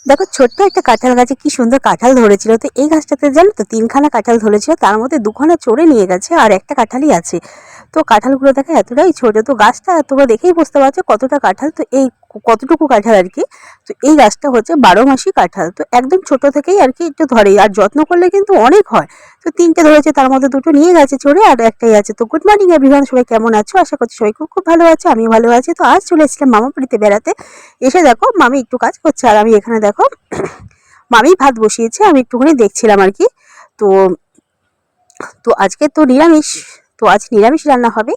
দেখো ছোট্ট একটা কাঁঠাল গাছে কি সুন্দর কাঁঠাল ধরেছিল। তো এই গাছটাতে জানো তো 3খানা কাঁঠাল ধরেছিল, তার মধ্যে 2খানা চড়ে নিয়ে গেছে আর একটা কাঁঠালই আছে। তো কাঁঠালগুলো দেখো এতটাই ছোট, তো গাছটা তোমরা দেখেই বুঝতে পারছো কতটা কাঁঠাল। তো এই কতটুকু কাঁঠাল আর কি। তো এই গাছটা হচ্ছে 12 মাসি কাঁঠাল, তো একদম ছোট থেকেই আর কি একটু ধরে, আর যত্ন করলে কিন্তু অনেক হয়। তো 3টে ধরেছে, তার মধ্যে 2টো নিয়ে গেছে চড়ে আর একটাই আছে। তো গুড মর্নিং এভরিওয়ান, সবাই কেমন আছো? আশা করছি সবাই খুব খুব ভালো আছে, আমিও ভালো আছি। তো আজ চলে এসেছিলাম মামা বাড়িতে বেড়াতে। এসে দেখো মামি একটু কাজ করছে আর আমি এখানে দেখো মামি ভাত বসিয়েছে, আমি একটুখানি দেখছিলাম আর কি। তো তো আজকে তো নিরামিষ, তো আজ নিরামিষ রান্না হবে।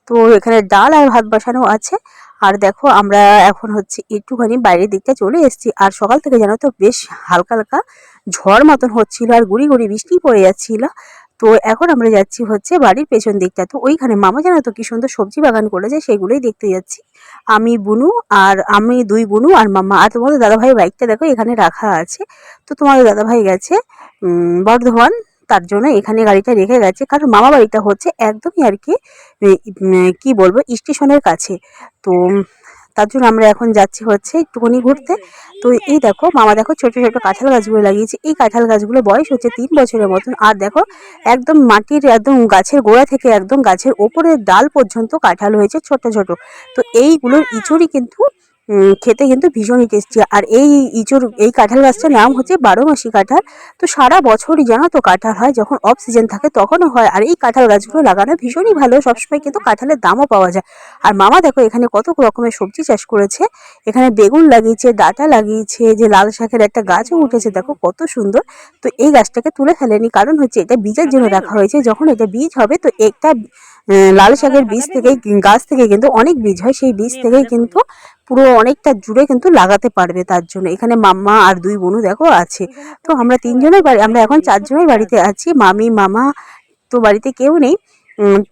তো এখানে ডাল আর ভাত বসানো আছে। আর দেখো আমরা এখন হচ্ছে একটুখানি বাইরের দিকটা চলে এসেছি। আর সকাল থেকে জানো তো বেশ হালকা হালকা ঝড় মতন হচ্ছিল আর গুড়ি গুড়ি বৃষ্টি পড়ে যাচ্ছিল। তো এখন আমরা যাচ্ছি হচ্ছে বাড়ির পেছন দিকটা। তো ওইখানে মামা জানো তো কি সুন্দর সবজি বাগান করেছে, সেগুলোই দেখতে যাচ্ছি। আমি বুনু, আর আমি 2 বুনু আর মামা। আর তোমাদের দাদাভাই বাইকটা দেখো এখানে রাখা আছে। তো তোমাদের দাদাভাই গেছে বর্ধমান, তার জন্য এখানে গাড়িটা রেখে গেছে। কারণ মামা বাড়িটা হচ্ছে একদমই আর কি কি বলবো স্টেশনের কাছে। তো তার জন্য আমরা এখন যাচ্ছি হচ্ছে একটুখানি ঘুরতে। তো এই দেখো মামা দেখো ছোট ছোট কাঁঠাল গাছগুলো লাগিয়েছে। এই কাঁঠাল গাছগুলো বয়স হচ্ছে 3 বছরের মতন। আর দেখো একদম মাটির একদম গাছের গোড়া থেকে একদম গাছের ওপরের ডাল পর্যন্ত কাঁঠাল হয়েছে ছোট ছোট। তো এইগুলোর ইঁচড়ই কিন্তু খেতে কিন্তু ভীষণই টেস্টি। আর এই কাঁঠাল গাছটার নাম হচ্ছে 12 মাসি কাঁঠাল। তো সারা বছরই জানো তো কাঁঠাল হয়, যখন অফ সিজন থাকে তখনও হয়। আর এই কাঁঠাল গাছগুলো লাগানো ভীষণই ভালো, সবসময় কিন্তু কাঁঠালের দামও পাওয়া যায়। আর মামা দেখো এখানে কত রকমের সবজি চাষ করেছে। এখানে বেগুন লাগিয়েছে, ডাঁটা লাগিয়েছে, যে লাল শাকের একটা গাছও উঠেছে দেখো কত সুন্দর। তো এই গাছটাকে তুলে ফেলেনি, কারণ হচ্ছে এটা বীজের জন্য রাখা হয়েছে। যখন এটা বীজ হবে তো একটা লাল শাকের বীজ থেকেই গাছ থেকে কিন্তু অনেক বীজ হয়, সেই বীজ থেকেই কিন্তু পুরো অনেকটা জুড়ে কিন্তু লাগাতে পারবে। তার জন্য এখানে মাম্মা আর 2 বোনও দেখো আছে। তো আমরা 3জনের বাড়ি, আমরা এখন 4জনের বাড়িতে আছি, মামি মামা তো বাড়িতে কেউ নেই।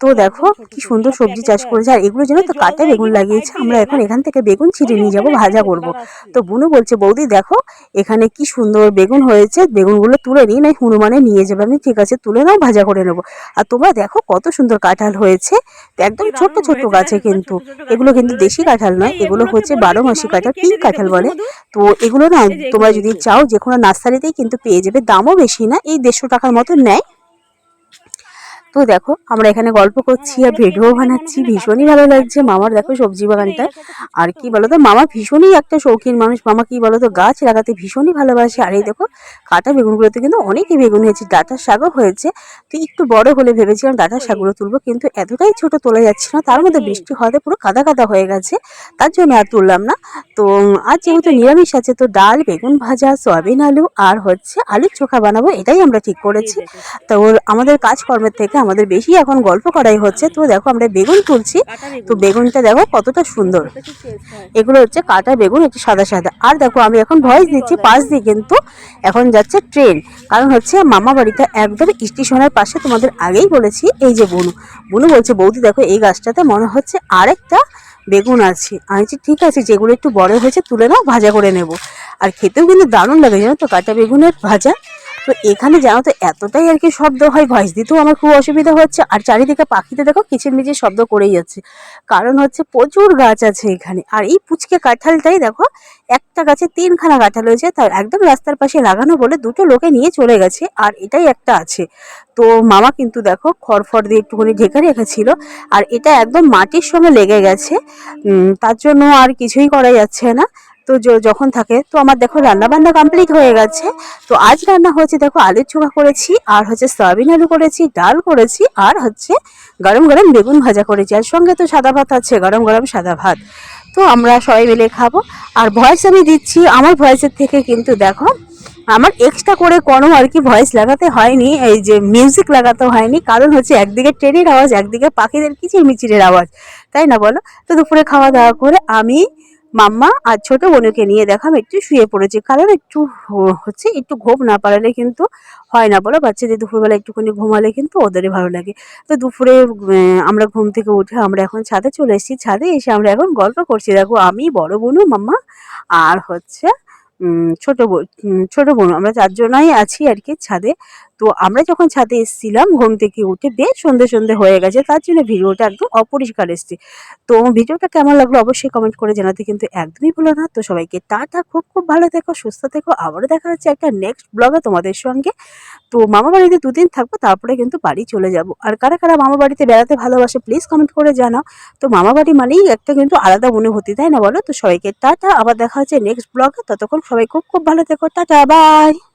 তো দেখো কি সুন্দর সবজি চাষ করেছে। আর এগুলো যেন তো কাঁটা বেগুন লাগিয়েছে। আমরা এখন এখান থেকে বেগুন ছিঁড়ে নিয়ে যাবো, ভাজা করব। তো বুনু বলছে বৌদি দেখো এখানে কি সুন্দর বেগুন হয়েছে, বেগুনগুলো তুলে নিই, নাই হনুমানে নিয়ে যাবে। আমি ঠিক আছে তুলে নাও, ভাজা করে নেবো। আর তোমরা দেখো কত সুন্দর কাঁঠাল হয়েছে, একদম ছোট্ট ছোট্ট গাছে কিন্তু। এগুলো কিন্তু দেশি কাঁঠাল নয়, এগুলো হচ্ছে 12 মাসি কাঁঠাল, পিঙ্ক কাঁঠাল বলে। তো এগুলো না তোমরা যদি চাও যে কোনো নার্সারিতেই কিন্তু পেয়ে যাবে, দামও বেশি না, এই 150 টাকার মতো নেয়। তো দেখো আমরা এখানে গল্প করছি আর ভিডিও বানাচ্ছি, ভীষণই ভালো লাগছে। মামার দেখো সবজি বাগানটা। আর কি বলতো মামা ভীষণই একটা শৌখিন মানুষ, মামা কি বলতো গাছ লাগাতে ভীষণই ভালোবাসে। আর এই দেখো কাটা বেগুনগুলোতে কিন্তু অনেকই বেগুন হয়েছে, ডাঁটার শাকও হয়েছে। তো একটু বড় হলে ভেবেছিলাম ডাঁটার শাকগুলো তুলবো, কিন্তু এতটাই ছোট তোলা যাচ্ছে না, তার মধ্যে বৃষ্টি হওয়াতে পুরো কাদা কাদা হয়ে গেছে, তার জন্য আর তুললাম না। তো আজ যেহেতু নিরামিষ আছে, তো ডাল, বেগুন ভাজা, সয়াবিন আলু আর হচ্ছে আলুর চোখা বানাবো, এটাই আমরা ঠিক করেছি। তো আমাদের কাজকর্মের থেকে আমাদের বেশি এখন গল্প করাই হচ্ছে। তো দেখো আমরা বেগুন তুলছি, তো বেগুনটা দেখো কতটা সুন্দর। এগুলো হচ্ছে কাটা বেগুন, একটু সাদা সাদা। আর দেখো আমি এখন ভয়েস দিচ্ছি, পাশ দিয়ে কিন্তু এখন যাচ্ছে ট্রেন। কারণ হচ্ছে মামা বাড়িটা একদম স্টেশনের পাশে, তোমাদের আগেই বলেছি। এই যে বুনু, বুনু বলছে বৌদি দেখো এই গাছটাতে মনে হচ্ছে আরেকটা বেগুন আছে। আমি বলছি ঠিক আছে, যেগুলো একটু বড় হয়েছে তুলে নাও, ভাজা করে নেব। আর খেতেও কিন্তু দারুণ লাগে জানো তো কাটা বেগুনের ভাজা। তো এখানে জানো তো এতটাই আর কি শব্দ হয়, ভয়েস দিতেও আমার খুব অসুবিধা হচ্ছে। আর চারিদিকে পাখিতে দেখো কিচিরমিচির শব্দ করেই যাচ্ছে, কারণ হচ্ছে প্রচুর গাছ আছে এখানে। আর এই পুচকে কাঁঠালটাই দেখো একটা গাছে 3খানা কাঁঠাল হয়েছে, তার একদম রাস্তার পাশে লাগানো বলে 2টো লোকে নিয়ে চলে গেছে, আর এটাই একটা আছে। তো মামা কিন্তু দেখো খড়ফড় দিয়ে একটুখানি ঢেকে রেখেছিল। আর এটা একদম মাটির সঙ্গে লেগে গেছে, তার জন্য আর কিছুই করা যাচ্ছে না। তো যখন থাকে তো আমার দেখো রান্না বান্না কমপ্লিট হয়ে গেছে। তো আজ রান্না হয়েছে দেখো আলুর চোখা করেছি, আর হচ্ছে সয়াবিন আলু করেছি, ডাল করেছি, আর হচ্ছে গরম গরম বেগুন ভাজা করেছি। আর সঙ্গে তো সাদা ভাত আছে, গরম গরম সাদা ভাত। তো আমরা সবাই মিলে খাবো। আর ভয়েস আমি দিচ্ছি, আমার ভয়েসের থেকে কিন্তু দেখো আমার এক্সট্রা করে কোনো আর কি ভয়েস লাগাতে হয়নি, এই যে মিউজিক লাগাতে হয়নি। কারণ হচ্ছে একদিকে ট্রেনের আওয়াজ, একদিকে পাখিদের কিচিরমিচিরের আওয়াজ, তাই না বলো? তো দুপুরে খাওয়া দাওয়া করে আমি, মাম্মা আর ছোট বোনকে নিয়ে দেখাম একটু শুয়ে পড়েছি। কারণ একটু হচ্ছে একটু ঘুম না পারলে কিন্তু হয় না বলো, বাচ্চাদের দুপুরবেলা একটুখানি ঘুমালে কিন্তু ওদেরই ভালো লাগে। তো দুপুরে আমরা ঘুম থেকে উঠে আমরা এখন ছাদে চলে এসেছি। ছাদে এসে আমরা এখন গল্প করছি। দেখো আমি, বড় বোনু, মাম্মা আর হচ্ছে ছোট বোন, আমরা 4জনাই আছি আর কি ছাদে। তো আমরা যখন ছাদে এসেছিলাম ঘুম থেকে উঠে বেশ সন্ধে সন্ধে হয়ে গেছে, তার জন্য ভিডিওটা একদম অপরিষ্কার এসছে। তো ভিডিওটা কেমন লাগলো অবশ্যই কমেন্ট করে জানাতে কিন্তু একদমই ভুলো না। তো সবাইকে টাটা, খুব খুব ভালো থেকো, সুস্থ থেকো। আবারও দেখা হচ্ছে একটা নেক্সট ব্লগে তোমাদের সঙ্গে। তো মামা বাড়িতে দুদিন থাকবো, তারপরে কিন্তু বাড়ি চলে যাব। আর কারা কারা মামা বাড়িতে বেড়াতে ভালোবাসে প্লিজ কমেন্ট করে জানাও। তো মামা বাড়ি মানেই একটা কিন্তু আলাদা অনুভূতি, তাই না বলো? তো সবাইকে টাটা, আবার দেখা হচ্ছে নেক্সট ব্লগে। ততক্ষণ সবাই খুব খুব ভালো থেকো, টাটা, বাই।